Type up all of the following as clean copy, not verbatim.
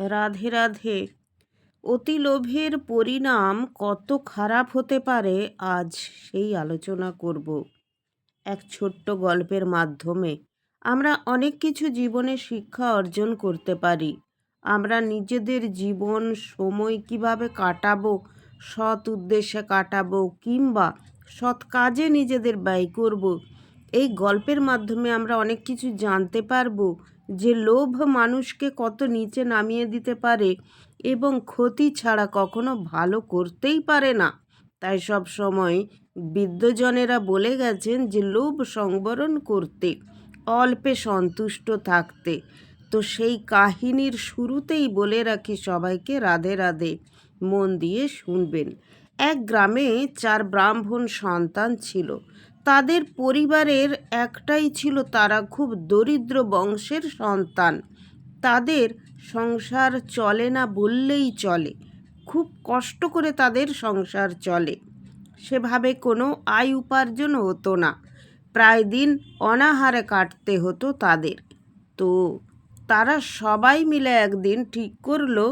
রাধে রাধে। অতি লোভের পরিণাম কত খারাপ হতে পারে আজ সেই আলোচনা করব। এক ছোট্ট গল্পের মাধ্যমে আমরা অনেক কিছু জীবনে শিক্ষা অর্জন করতে পারি। আমরা নিজেদের জীবন সময় কিভাবে কাটাবো, সৎ উদ্দেশ্যে কাটাবো কিংবা সৎ কাজে নিজেদের ব্যয় করব, এই গল্পের মাধ্যমে আমরা অনেক কিছু জানতে পারবো যে লোভ মানুষকে কত নিচে নামিয়ে দিতে পারে এবং ক্ষতি ছাড়া কখনো ভালো করতেই পারে না। তাই সব সময় বিদ্বজনেরা বলে গেছেন যে লোভ সংবরণ করতে, অল্পে সন্তুষ্ট থাকতে। তো সেই কাহিনীর শুরুতেই বলে রাখি সবাইকে, রাধে রাধে, মন দিয়ে শুনবেন। এক গ্রামে 4 ব্রাহ্মণ সন্তান ছিল। তাদের পরিবারের একটাই ছিল, তারা খুব দরিদ্র বংশের সন্তান। তাদের সংসার চলে না বললেই চলে, খুব কষ্ট করে তাদের সংসার চলে। সেভাবে কোনো আয় উপার্জন হতো না, প্রায় দিন অনাহারে কাটতে হতো তাদের। তো তারা সবাই মিলে একদিন ঠিক করলো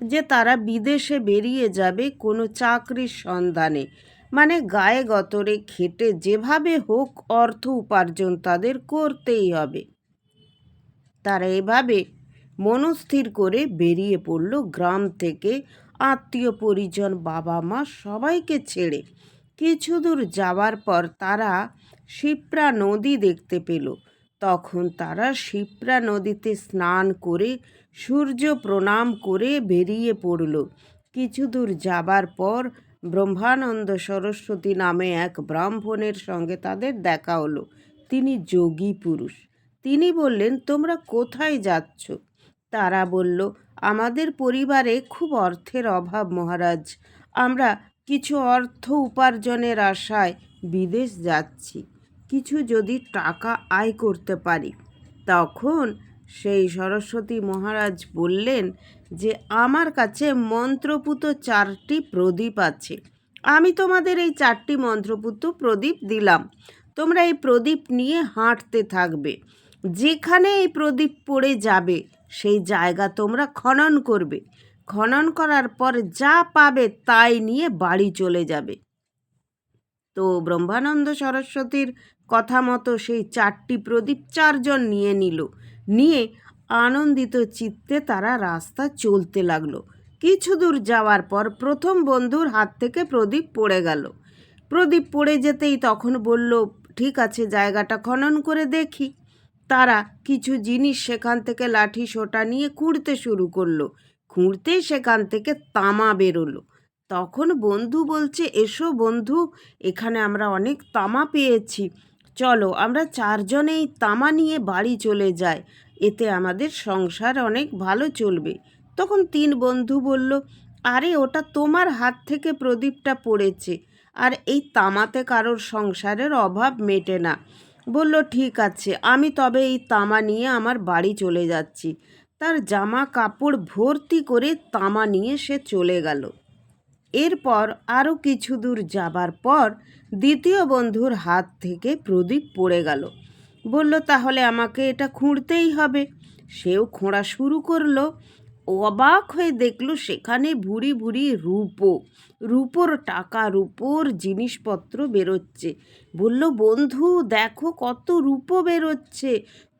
যে তারা বিদেশে বেরিয়ে যাবে কোনো চাকরির সন্ধানে, মানে গায়ে গতরে খেটে যেভাবে হোক অর্থ উপার্জন তাদের করতেই হবে। তারা এভাবে মনস্থির করে বেরিয়ে পড়ল গ্রাম থেকে, আত্মীয় পরিজন, বাবা মা সবাইকে ছেড়ে। কিছু দূর যাওয়ার পর তারা শিপ্রা নদী দেখতে পেল। তখন তারা শিপ্রা নদীতে স্নান করে সূর্য প্রণাম করে বেরিয়ে পড়ল। কিছু দূর যাবার পর ব্রহ্মানন্দ সরস্বতী নামে এক ব্রাহ্মণের সঙ্গে তাদের দেখা হলো। তিনি যোগী পুরুষ। তিনি বললেন, তোমরা কোথায় যাচ্ছ? তারা বলল, আমাদের পরিবারে খুব অর্থের অভাব মহারাজ, আমরা কিছু অর্থ উপার্জনের আশায় বিদেশ যাচ্ছি, কিছু যদি টাকা আয় করতে পারি। তখন সেই সরস্বতী মহারাজ বললেন যে আমার কাছে মন্ত্রপুত 4টি প্রদীপ আছে, আমি তোমাদের এই 4টি মন্ত্রপুত প্রদীপ দিলাম। তোমরা এই প্রদীপ নিয়ে হাঁটতে থাকবে, যেখানে এই প্রদীপ পড়ে যাবে সেই জায়গা তোমরা খনন করবে। খনন করার পর যা পাবে তাই নিয়ে বাড়ি চলে যাবে। তো ব্রহ্মানন্দ সরস্বতীর কথা মতো সেই 4টি প্রদীপ 4 জন নিয়ে নিল। নিয়ে আনন্দিত চিত্তে তারা রাস্তা চলতে লাগলো। কিছু দূর যাওয়ার পর প্রথম বন্ধুর হাত থেকে প্রদীপ পড়ে গেল। প্রদীপ পড়ে যেতেই তখন বলল, ঠিক আছে, জায়গাটা খনন করে দেখি। তারা কিছু জিনিস সেখান থেকে লাঠি সোঁটা নিয়ে খুঁড়তে শুরু করলো। খুঁড়তেই সেখান থেকে তামা বেরোলো। তখন বন্ধু বলছে, এসো বন্ধু, এখানে আমরা অনেক তামা পেয়েছি, চলো আমরা 4 জনে এই তামা নিয়ে বাড়ি চলে যাই, এতে আমাদের সংসার অনেক ভালো চলবে। তখন 3 বন্ধু বলল, আরে ওটা তোমার হাত থেকে প্রদীপটা পড়েছে, আর এই তামাতে কারোর সংসারের অভাব মেটে না। বলল, ঠিক আছে, আমি তবে এই তামা নিয়ে আমার বাড়ি চলে যাচ্ছি। তার জামা কাপড় ভর্তি করে তামা নিয়ে সে চলে গেল। এরপর আরও কিছু দূর যাবার পর দ্বিতীয় বন্ধুর হাত থেকে প্রদীপ পড়ে গেল। বলল, তাহলে আমাকে এটা খুঁড়তেই হবে। সেও খোঁড়া শুরু করলো। অবাক হয়ে দেখলো সেখানে ভুরি ভুরি রূপোর টাকা, রূপোর জিনিসপত্র বেরোচ্ছে। বলল, বন্ধু দেখো কত রূপো বেরোচ্ছে,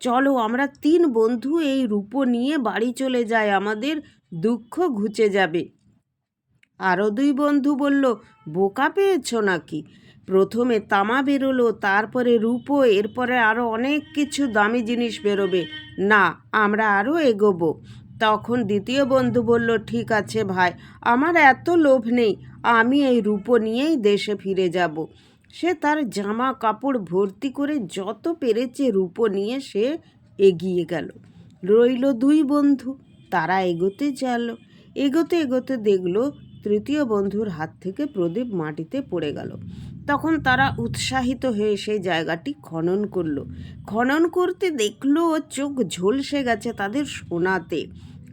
চলো আমরা 3 বন্ধু এই রূপো নিয়ে বাড়ি চলে যাই, আমাদের দুঃখ ঘুচে যাবে। আরও 2 বন্ধু বলল, বোকা পেয়েছ নাকি? প্রথমে তামা বেরোলো, তারপরে রূপো, এরপরে আরও অনেক কিছু দামি জিনিস বেরোবে, না আমরা আরও এগোবো। তখন দ্বিতীয় বন্ধু বলল, ঠিক আছে ভাই, আমার এত লোভ নেই, আমি এই রূপো নিয়েই দেশে ফিরে যাব। সে তার জামা কাপড় ভর্তি করে যত পেরেছে রূপো নিয়ে সে এগিয়ে গেল। রইল 2 বন্ধু, তারা এগোতে গেল। এগোতে এগোতে দেখলো তৃতীয় বন্ধুর হাত থেকে প্রদীপ মাটিতে পড়ে গেল। তখন তারা উৎসাহিত হয়ে সেই জায়গাটি খনন করলো। খনন করতে দেখলো চোখ ঝলসে গেছে তাদের সোনাতে।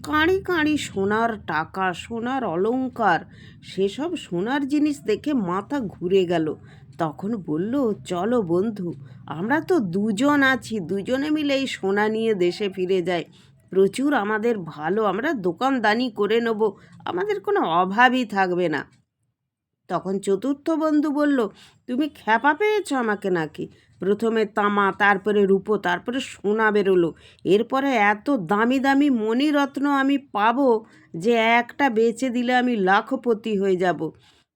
কাঁড়ি কাঁড়ি সোনার টাকা, সোনার অলংকার, সেসব সোনার জিনিস দেখে মাথা ঘুরে গেল। তখন বলল, চলো বন্ধু, আমরা তো 2 জন আছি, 2 জনে মিলে এই সোনা নিয়ে দেশে ফিরে যাই, প্রচুর আমাদের ভালো, আমরা দোকানদানি করে নেব, আমাদের কোনো অভাবই থাকবে না। তখন চতুর্থ বন্ধু বলল, তুমি খ্যাপা পেয়েছ আমাকে নাকি? প্রথমে তামা, তারপরে রূপো, তারপরে সোনা বেরোলো, এরপরে এত দামি দামি মণিরত্ন আমি পাবো যে একটা বেচে দিলে আমি লাখপতি হয়ে যাব।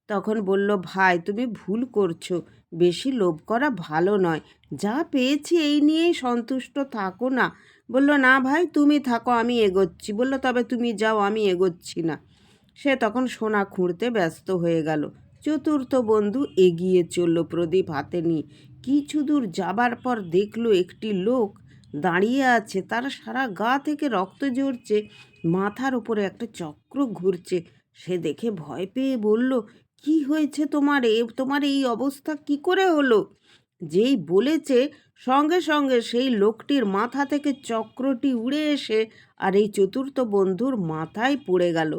তখন বলল, ভাই তুমি ভুল করছো, বেশি লোভ করা ভালো নয়, যা পেয়েছি এই নিয়েই সন্তুষ্ট থাকো না। বলল, না ভাই তুমি থাকো, আমি এগোচ্ছি। বলল, তবে তুমি যাও, আমি এগোচ্ছি না। সে তখন সোনা খুঁড়তে ব্যস্ত হয়ে গেল। চতুর্থ বন্ধু এগিয়ে চলল প্রদীপ হাতে নিয়ে। কিছু দূর যাবার পর দেখল একটি লোক দাঁড়িয়ে আছে, তার সারা গা থেকে রক্ত ঝরছে, মাথার উপরে একটা চক্র ঘুরছে। সে দেখে ভয় পেয়ে বলল, কি হয়েছে তোমার? তোমার এই অবস্থা কি করে হলো? যেই বলেছে সঙ্গে সঙ্গে সেই লোকটির মাথা থেকে চক্রটি উড়ে এসে আর এই চতুর্থ বন্ধুর মাথায় পড়ে গেল,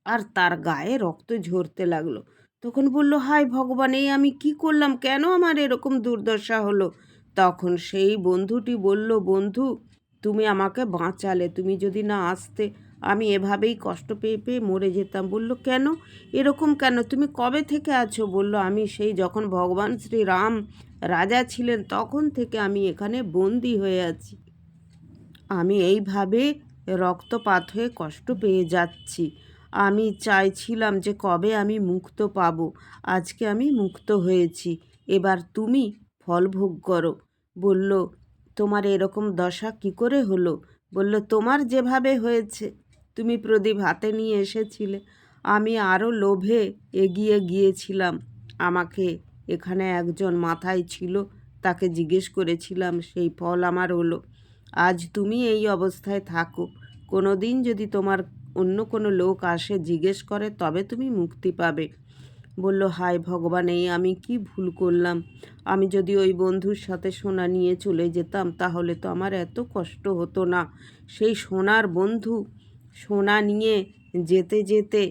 আর তার গায়ে রক্ত ঝরতে লাগলো। তখন বলল, হায় ভগবান, এই আমি কি করলাম? কেন আমার এরকম দুর্দশা হলো? তখন সেই বন্ধুটি বলল, বন্ধু তুমি আমাকে বাঁচালে, তুমি যদি না আসতে আমি এভাবেই কষ্ট পেয়ে পেয়ে মরে যেতাম। বলল, কেন এরকম কেন? তুমি কবে থেকে আছো? বলল, আমি সেই যখন ভগবান শ্রীরাম রাজা ছিলেন তখন থেকে আমি এখানে বন্দি হয়ে আছি। আমি এইভাবে রক্তপাত হয়ে কষ্ট পেয়ে যাচ্ছি। আমি চাইছিলাম যে কবে আমি মুক্ত পাব। আজকে আমি মুক্ত হয়েছি, এবার তুমি ফল ভোগ করো। বলল, তোমার এরকম দশা কি করে হলো? বলল, তোমার যেভাবে হয়েছে, তুমি প্রদীপ হাতে নিয়ে এসেছিলে, আমি আরও লোভে এগিয়ে গিয়েছিলাম। আমাকে এখানে একজন মাথায় ছিল, তাকে জিজ্ঞেস করেছিলাম, সেই ফল আমার হলো। আজ তুমি এই অবস্থায় থাকো, কোনো দিন যদি তোমার অন্য কোনো লোক আসে জিজ্ঞেস করে তবে তুমি মুক্তি পাবে। বলল, হায় ভগবান, এই আমি কি ভুল করলাম? আমি যদি ওই বন্ধুর সাথে সোনা নিয়ে চলে যেতাম তাহলে তো আমার এত কষ্ট হতো না। সেই সোনার বন্ধু সোনা নিয়ে যেতে যেতে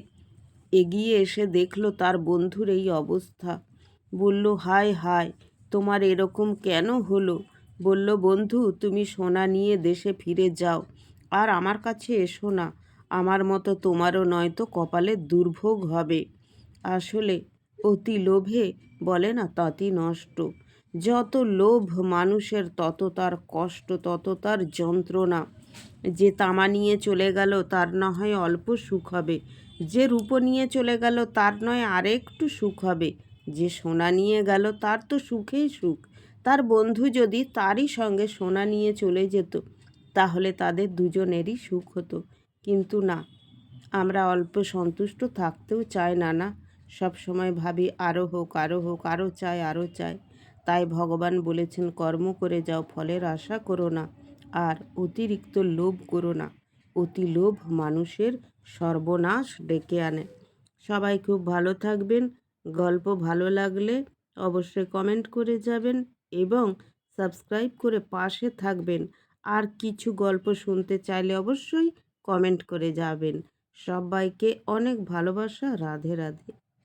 এগিয়ে এসে দেখলো তার বন্ধুর এই অবস্থা। বলল, হায় হায়, তোমার এরকম কেন হলো? বলল, বন্ধু তুমি সোনা নিয়ে দেশে ফিরে যাও, আর আমার কাছে এসো না। আমার মতো তোমারও নয়তো কপালে দুর্ভোগ হবে। আসলে অতি লোভে বলে না ততই নষ্ট। যত লোভ মানুষের তত তার কষ্ট, তত তার যন্ত্রণা। যে তামা নিয়ে চলে গেল তার না হয় অল্প সুখ হবে, যে রূপো নিয়ে চলে গেল তার নয় আরেকটু সুখ হবে, যে সোনা নিয়ে গেল তার তো সুখেই সুখ। তার বন্ধু যদি তারই সঙ্গে সোনা নিয়ে চলে যেত তাহলে তাদের দুজনেরই সুখ হতো। কিন্তু না, আমরা অল্প সন্তুষ্ট থাকতেও চাই না, না, সব সময় ভাবি আরও হোক, আরও হোক, আরও চাই, আরও চাই। তাই ভগবান বলেছেন, কর্ম করে যাও, ফলের আশা করো না, আর অতিরিক্ত লোভ করো না। অতি লোভ মানুষের সর্বনাশ ডেকে আনে। সবাই খুব ভালো থাকবেন। গল্প ভালো লাগলে অবশ্যই কমেন্ট করে যাবেন এবং সাবস্ক্রাইব করে পাশে থাকবেন। আর কিছু গল্প শুনতে চাইলে অবশ্যই কমেন্ট করে যাবেন। সবাইকে অনেক ভালোবাসা। রাধে রাধে।